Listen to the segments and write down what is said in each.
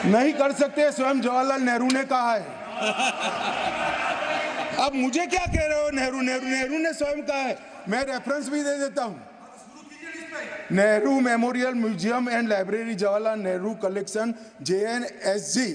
नहीं कर सकते, स्वयं जवाहरलाल नेहरू ने कहा है। अब मुझे क्या कह रहे हो? नेहरू ने स्वयं कहा है। मैं रेफरेंस भी दे देता हूं। Nehru memorial museum and library, Jawaharlal Nehru collection, JNSG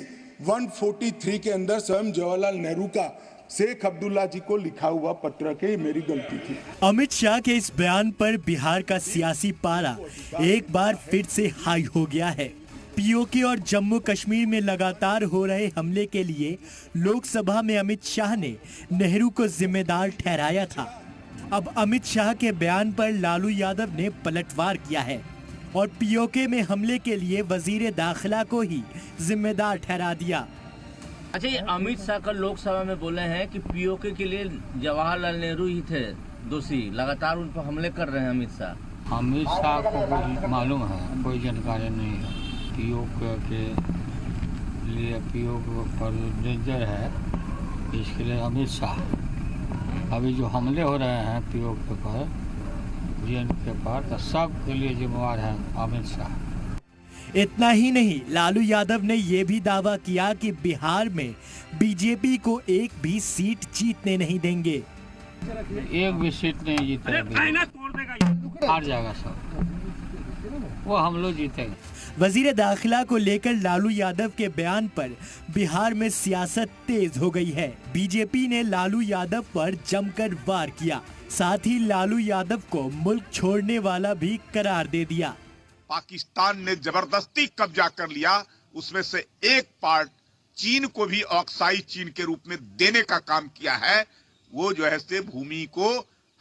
143 के अंदर स्वयं जवाहरलाल नेहरू का शेख अब्दुल्ला जी को लिखा हुआ पत्र के मेरी गलती थी। अमित शाह के इस बयान पर बिहार का सियासी पारा एक बार फिर से हाई हो गया है। पीओके और जम्मू कश्मीर में लगातार हो रहे हमले के लिए लोकसभा में अमित शाह ने नेहरू को जिम्मेदार ठहराया था। अब अमित शाह के बयान पर लालू यादव ने पलटवार किया है और पीओके में हमले के लिए वजीर दाखिला को ही जिम्मेदार ठहरा दिया। अच्छा, ये अमित शाह कल लोकसभा में बोले हैं कि पीओके के लिए जवाहरलाल नेहरू ही थे दोषी, लगातार उन पर हमले कर रहे हैं अमित शाह। अमित शाह को मालूम है, कोई जानकारी नहीं है। पीओके के लिए पीओके पर डेंजर है, इसके लिए अमित शाह। अभी जो हमले हो रहे हैं पीओके पर, JNK पर, तो सब के लिए जिम्मेवार है अमित शाह। इतना ही नहीं, लालू यादव ने यह भी दावा किया कि बिहार में बीजेपी को एक भी सीट जीतने नहीं देंगे। एक भी सीट नहीं जीतेगा, हार जाएगा सब, वो हम लोग जीतेंगे। वजीर दाखिला को लेकर लालू यादव के बयान पर बिहार में सियासत तेज हो गई है। बीजेपी ने लालू यादव पर जमकर वार किया, साथ ही लालू यादव को मुल्क छोड़ने वाला भी करार दे दिया। पाकिस्तान ने जबरदस्ती कब्जा कर लिया, उसमें से एक पार्ट चीन को भी ऑक्साई चीन के रूप में देने का काम किया है। वो जो है से भूमि को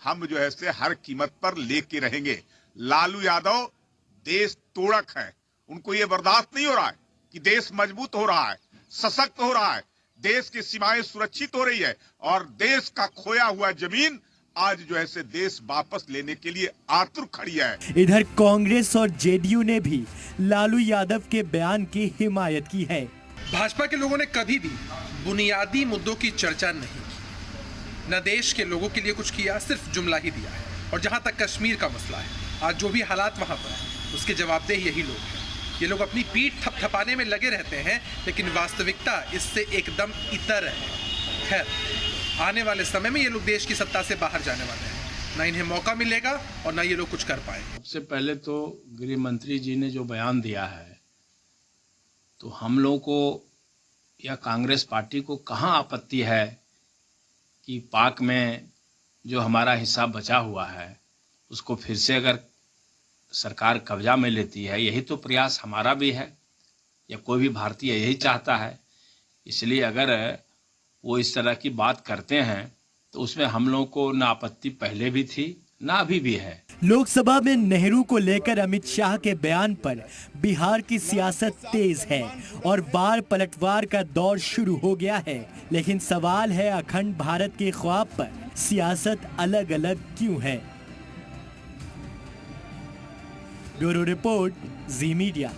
हम जो है से हर कीमत पर लेके रहेंगे। लालू यादव देश तोड़क है, उनको ये बर्दाश्त नहीं हो रहा है कि देश मजबूत हो रहा है, सशक्त हो रहा है, देश की सीमाएं सुरक्षित हो रही है और देश का खोया हुआ जमीन आज जो है से देश वापस लेने के लिए आतुर खड़ी है। इधर कांग्रेस और जेडीयू ने भी लालू यादव के बयान की हिमायत की है। भाजपा के लोगों ने कभी भी बुनियादी मुद्दों की चर्चा नहीं की, न देश के लोगों के लिए कुछ किया, सिर्फ जुमला ही दिया है। और जहां तक कश्मीर का मसला है, आज जो भी हालात वहां पर है उसके जवाबदेह यही लोग हैं। ये लोग अपनी पीठ थपथपाने में लगे रहते हैं, लेकिन वास्तविकता इससे एकदम इतर है। खैर, आने वाले समय में ये लोग देश की सत्ता से बाहर जाने वाले हैं, ना इन्हें मौका मिलेगा और ना ये लोग कुछ कर पाएंगे। सबसे पहले तो गृह मंत्री जी ने जो बयान दिया है, तो हम लोगों को या कांग्रेस पार्टी को कहाँ आपत्ति है कि पाक में जो हमारा हिस्सा बचा हुआ है उसको फिर से अगर सरकार कब्जा में लेती है। यही तो प्रयास हमारा भी है या कोई भी भारतीय यही चाहता है। इसलिए अगर वो इस तरह की बात करते हैं तो उसमें हम लोगों को ना आपत्ति पहले भी थी ना अभी भी है। लोकसभा में नेहरू को लेकर अमित शाह के बयान पर बिहार की सियासत तेज है और बार पलटवार का दौर शुरू हो गया है। लेकिन सवाल है, अखंड भारत के ख्वाब पर सियासत अलग अलग क्यों है? ब्यूरो रिपोर्ट, जी मीडिया।